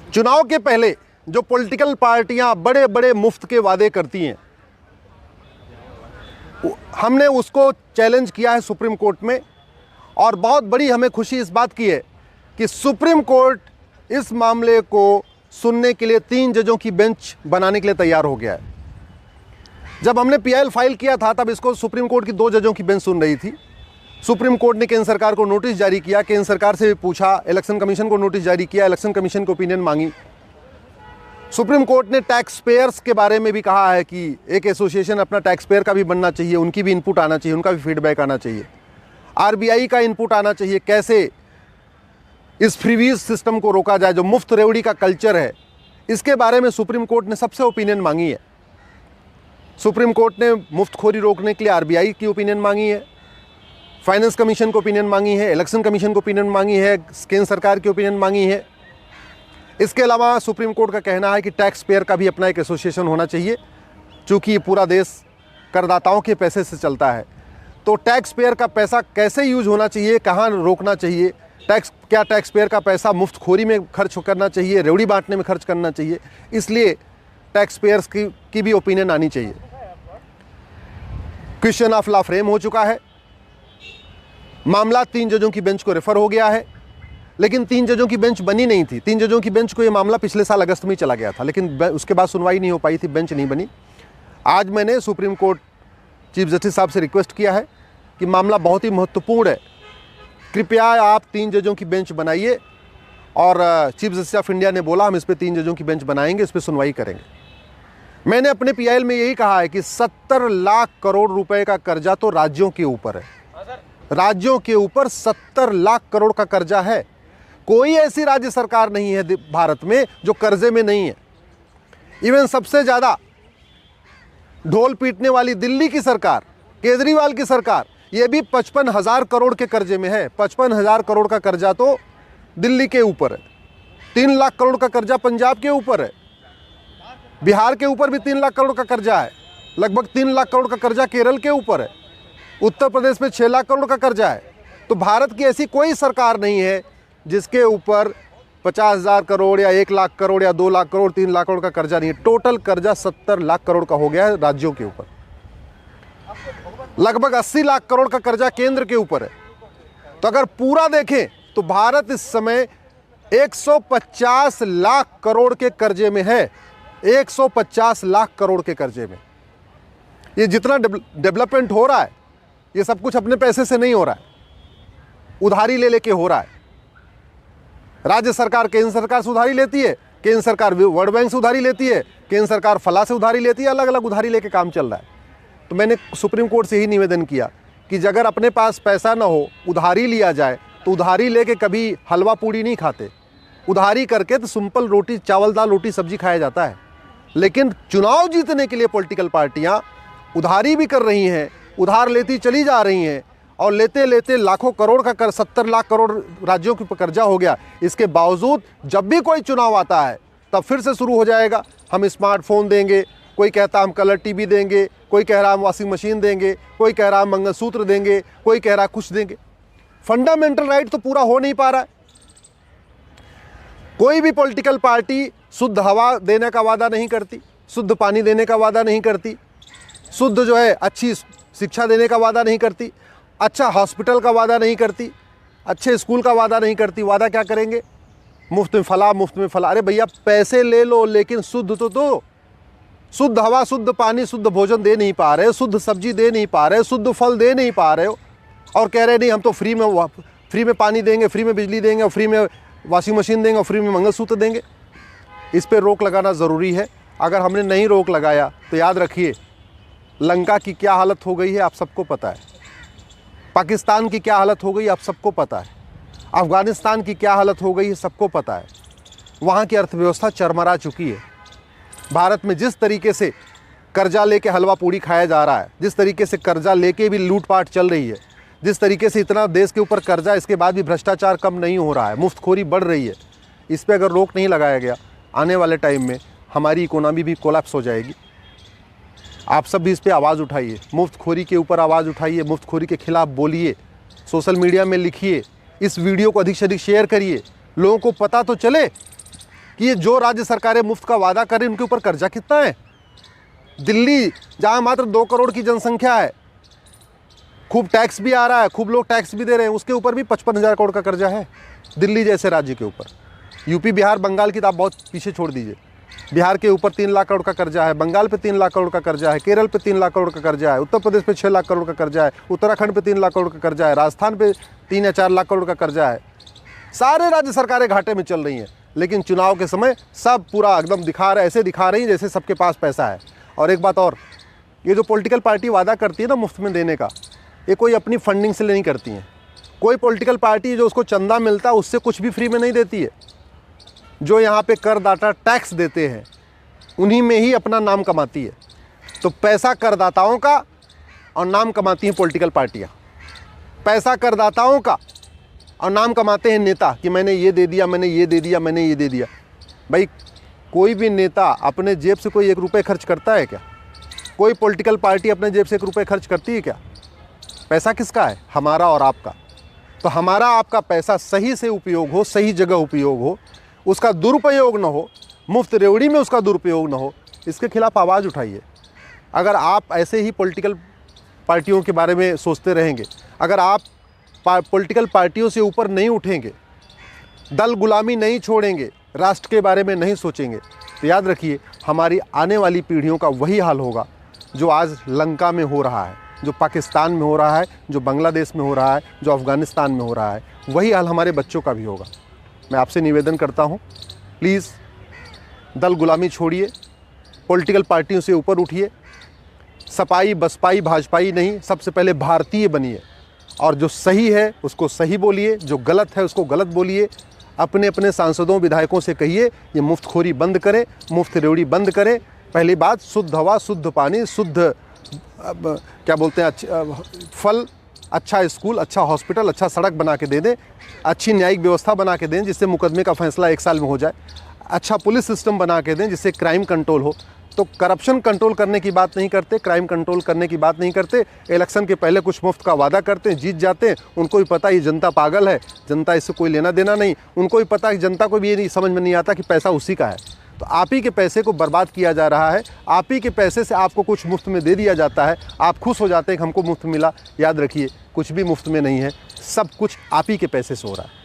चुनाव के पहले जो पॉलिटिकल पार्टियां बड़े बड़े मुफ्त के वादे करती हैं, हमने उसको चैलेंज किया है सुप्रीम कोर्ट में। और बहुत बड़ी हमें खुशी इस बात की है कि सुप्रीम कोर्ट इस मामले को सुनने के लिए 3 जजों की बेंच बनाने के लिए तैयार हो गया है। जब हमने पीआईएल फाइल किया था तब इसको सुप्रीम कोर्ट की 2 जजों की बेंच सुन रही थी। सुप्रीम कोर्ट ने केंद्र सरकार को नोटिस जारी किया, केंद्र सरकार से भी पूछा, इलेक्शन कमीशन को नोटिस जारी किया, इलेक्शन कमीशन को ओपिनियन मांगी। सुप्रीम कोर्ट ने टैक्स पेयर्स के बारे में भी कहा है कि एक एसोसिएशन अपना टैक्स पेयर का भी बनना चाहिए, उनकी भी इनपुट आना चाहिए, उनका भी फीडबैक आना चाहिए, आरबीआई का इनपुट आना चाहिए, कैसे इस फ्रीवीज सिस्टम को रोका जाए जो मुफ्त रेवड़ी का कल्चर है। इसके बारे में सुप्रीम कोर्ट ने सबसे ओपिनियन मांगी है। सुप्रीम कोर्ट ने मुफ्तखोरी रोकने के लिए आरबीआई की ओपिनियन मांगी है, फाइनेंस कमीशन को ओपिनियन मांगी है, इलेक्शन कमीशन को ओपिनियन मांगी है, केंद्र सरकार की ओपिनियन मांगी है। इसके अलावा सुप्रीम कोर्ट का कहना है कि टैक्स पेयर का भी अपना एक एसोसिएशन होना चाहिए, चूँकि ये पूरा देश करदाताओं के पैसे से चलता है। तो टैक्स पेयर का पैसा कैसे यूज होना चाहिए, कहाँ रोकना चाहिए, क्या टैक्स पेयर का पैसा मुफ्तखोरी में खर्च करना चाहिए, रेवड़ी बांटने में खर्च करना चाहिए, इसलिए टैक्स पेयर्स की भी ओपिनियन आनी चाहिए। क्वेश्चन ऑफ लॉ फ्रेम हो चुका है, मामला 3 जजों की बेंच को रेफर हो गया है, लेकिन 3 जजों की बेंच बनी नहीं थी। 3 जजों की बेंच को ये मामला पिछले साल अगस्त में ही चला गया था, लेकिन उसके बाद सुनवाई नहीं हो पाई थी, बेंच नहीं बनी। आज मैंने सुप्रीम कोर्ट चीफ जस्टिस साहब से रिक्वेस्ट किया है कि मामला बहुत ही महत्वपूर्ण है, कृपया आप 3 जजों की बेंच बनाइए। और चीफ जस्टिस ऑफ इंडिया ने बोला हम इस पर 3 जजों की बेंच बनाएंगे, इस पर सुनवाई करेंगे। मैंने अपने पीआईएल में यही कहा है कि 70 लाख करोड़ रुपए का कर्जा तो राज्यों के ऊपर है, राज्यों के ऊपर 70 लाख करोड़ का कर्जा है। कोई ऐसी राज्य सरकार नहीं है भारत में जो कर्जे में नहीं है। इवन सबसे ज़्यादा ढोल पीटने वाली दिल्ली की सरकार, केजरीवाल की सरकार, ये भी 55,000 करोड़ के कर्जे में है। 55,000 करोड़ का कर्जा तो दिल्ली के ऊपर है, 3 लाख करोड़ का कर्जा पंजाब के ऊपर है, बिहार के ऊपर भी 3 लाख करोड़ का कर्जा है, लगभग 3 लाख करोड़ का कर्जा केरल के ऊपर है, उत्तर प्रदेश में 6 लाख करोड़ का कर्जा है। तो भारत की ऐसी कोई सरकार नहीं है जिसके ऊपर 50,000 करोड़ या 1 लाख करोड़ या 2 लाख करोड़ 3 लाख करोड़ का कर्जा नहीं है। टोटल कर्जा 70 लाख करोड़ का हो गया है राज्यों के ऊपर। लगभग 80 लाख करोड़ का कर्जा केंद्र के ऊपर है। तो अगर पूरा देखें तो भारत इस समय 150 लाख करोड़ के कर्जे में है, 150 लाख करोड़ के कर्जे में। ये जितना डेवलपमेंट हो रहा है ये सब कुछ अपने पैसे से नहीं हो रहा है, उधारी ले लेके हो रहा है। राज्य सरकार केंद्र सरकार से उधारी लेती है, केंद्र सरकार वर्ल्ड बैंक से उधारी लेती है, केंद्र सरकार फला से उधारी लेती है, अलग अलग उधारी लेके काम चल रहा है। तो मैंने सुप्रीम कोर्ट से ही निवेदन किया कि अगर अपने पास पैसा ना हो, उधारी लिया जाए, तो उधारी लेके कभी हलवा पूड़ी नहीं खाते। उधारी करके तो सिंपल रोटी चावल दाल रोटी सब्जी खाया जाता है। लेकिन चुनाव जीतने के लिए पॉलिटिकल पार्टियां उधारी भी कर रही हैं, उधार लेती चली जा रही हैं, और लेते लेते लाखों करोड़ का 70 लाख करोड़ राज्यों के ऊपर कर्जा हो गया। इसके बावजूद जब भी कोई चुनाव आता है तब फिर से शुरू हो जाएगा, हम स्मार्टफोन देंगे, कोई कहता हम कलर टीवी देंगे, कोई कह रहा हम वॉशिंग मशीन देंगे, कोई कह रहा हम मंगलसूत्र देंगे, कोई कह रहा कुछ देंगे। फंडामेंटल राइट तो पूरा हो नहीं पा रहा है। कोई भी पॉलिटिकल पार्टी शुद्ध हवा देने का वादा नहीं करती, शुद्ध पानी देने का वादा नहीं करती, शुद्ध जो है अच्छी शिक्षा देने का वादा नहीं करती, अच्छा हॉस्पिटल का वादा नहीं करती, अच्छे स्कूल का वादा नहीं करती। वादा क्या करेंगे? मुफ्त में फला, मुफ्त में फला। अरे भैया पैसे ले लो लेकिन शुद्ध तो दो। शुद्ध हवा, शुद्ध पानी, शुद्ध भोजन दे नहीं पा रहे, शुद्ध सब्जी दे नहीं पा रहे, शुद्ध फल दे नहीं पा रहे हो, और कह रहे नहीं हम तो फ्री में पानी देंगे, फ्री में बिजली देंगे, और फ्री में वॉशिंग मशीन देंगे, और फ्री में मंगलसूत्र देंगे। इस पर रोक लगाना ज़रूरी है। अगर हमने नहीं रोक लगाया तो याद रखिए लंका की क्या हालत हो गई है आप सबको पता है, पाकिस्तान की क्या हालत हो गई आप सबको पता है, अफ़गानिस्तान की क्या हालत हो गई है सबको पता है। वहाँ की अर्थव्यवस्था चरमरा चुकी है। भारत में जिस तरीके से कर्जा लेके हलवा पूड़ी खाया जा रहा है, जिस तरीके से कर्जा लेके भी लूटपाट चल रही है, जिस तरीके से इतना देश के ऊपर कर्जा, इसके बाद भी भ्रष्टाचार कम नहीं हो रहा है, मुफ्तखोरी बढ़ रही है। इस पर अगर रोक नहीं लगाया गया आने वाले टाइम में हमारी इकोनॉमी भी कोलैप्स हो जाएगी। आप सब भी इस पर आवाज़ उठाइए, मुफ्तखोरी के ऊपर आवाज़ उठाइए, मुफ्तखोरी के खिलाफ़ बोलिए, सोशल मीडिया में लिखिए, इस वीडियो को अधिक से अधिक शेयर करिए, लोगों को पता तो चले कि ये जो राज्य सरकारें मुफ्त का वादा करें उनके ऊपर कर्जा कितना है। दिल्ली जहाँ मात्र 2 करोड़ की जनसंख्या है, खूब टैक्स भी आ रहा है, खूब लोग टैक्स भी दे रहे हैं, उसके ऊपर भी 55,000 करोड़ का कर्जा है दिल्ली जैसे राज्य के ऊपर। यूपी, बिहार, बंगाल की तो आप बहुत पीछे छोड़ दीजिए। बिहार के ऊपर 3 लाख करोड़ का कर्जा है, बंगाल पे 3 लाख करोड़ का कर्जा है, केरल पे 3 लाख करोड़ का कर्जा है, उत्तर प्रदेश पे 6 लाख करोड़ का कर्जा है, उत्तराखंड पे 3 लाख करोड़ का कर्जा है, राजस्थान पे 3 या 4 लाख करोड़ का कर्जा है। सारे राज्य सरकारें घाटे में चल रही हैं, लेकिन चुनाव के समय सब पूरा एकदम ऐसे दिखा रही हैं जैसे सबके पास पैसा है। और एक बात और, ये जो पॉलिटिकल पार्टी वादा करती है ना मुफ्त में देने का, ये कोई अपनी फंडिंग से नहीं करती हैं। कोई पॉलिटिकल पार्टी जो उसको चंदा मिलता है उससे कुछ भी फ्री में नहीं देती है। जो यहाँ पे करदाता टैक्स देते हैं उन्हीं में ही अपना नाम कमाती है। तो पैसा करदाताओं का और नाम कमाती हैं पॉलिटिकल पार्टियाँ। पैसा करदाताओं का और नाम कमाते हैं नेता कि मैंने ये दे दिया, मैंने ये दे दिया, मैंने ये दे दिया। भाई कोई भी नेता अपने जेब से कोई 1 रुपये खर्च करता है क्या? कोई पॉलिटिकल पार्टी अपने जेब से 1 रुपये खर्च करती है क्या? पैसा किसका है? हमारा और आपका। तो हमारा आपका पैसा सही से उपयोग हो, सही जगह उपयोग हो, उसका दुरुपयोग ना हो, मुफ्त रेवड़ी में उसका दुरुपयोग ना हो, इसके खिलाफ आवाज़ उठाइए। अगर आप ऐसे ही पॉलिटिकल पार्टियों के बारे में सोचते रहेंगे, अगर आप पॉलिटिकल पार्टियों से ऊपर नहीं उठेंगे, दल गुलामी नहीं छोड़ेंगे, राष्ट्र के बारे में नहीं सोचेंगे, तो याद रखिए हमारी आने वाली पीढ़ियों का वही हाल होगा जो आज लंका में हो रहा है, जो पाकिस्तान में हो रहा है, जो बांग्लादेश में हो रहा है, जो अफ़गानिस्तान में हो रहा है। वही हाल हमारे बच्चों का भी होगा। मैं आपसे निवेदन करता हूँ, प्लीज़ दल गुलामी छोड़िए, पॉलिटिकल पार्टियों से ऊपर उठिए, सपाई बसपाई भाजपाई नहीं, सबसे पहले भारतीय बनिए और जो सही है उसको सही बोलिए, जो गलत है उसको गलत बोलिए। अपने अपने सांसदों विधायकों से कहिए ये मुफ्तखोरी बंद करें, मुफ्त रेवड़ी बंद करें। पहली बात, शुद्ध हवा, शुद्ध पानी, शुद्ध क्या बोलते हैं, फल, अच्छा स्कूल, अच्छा हॉस्पिटल, अच्छा सड़क बना के दे दें, अच्छी न्यायिक व्यवस्था बना के दें जिससे मुकदमे का फैसला 1 साल में हो जाए, अच्छा पुलिस सिस्टम बना के दें जिससे क्राइम कंट्रोल हो। तो करप्शन कंट्रोल करने की बात नहीं करते, क्राइम कंट्रोल करने की बात नहीं करते। इलेक्शन के पहले कुछ मुफ्त का वादा करते हैं, जीत जाते हैं। उनको भी पता ये जनता पागल है, जनता इससे कोई लेना देना नहीं। उनको भी पता है, जनता को भी ये नहीं समझ में नहीं आता कि पैसा उसी का है। तो आप ही के पैसे को बर्बाद किया जा रहा है, आप ही के पैसे से आपको कुछ मुफ्त में दे दिया जाता है, आप खुश हो जाते हैं कि हमको मुफ्त मिला। याद रखिए कुछ भी मुफ्त में नहीं है, सब कुछ आप ही के पैसे से हो रहा है।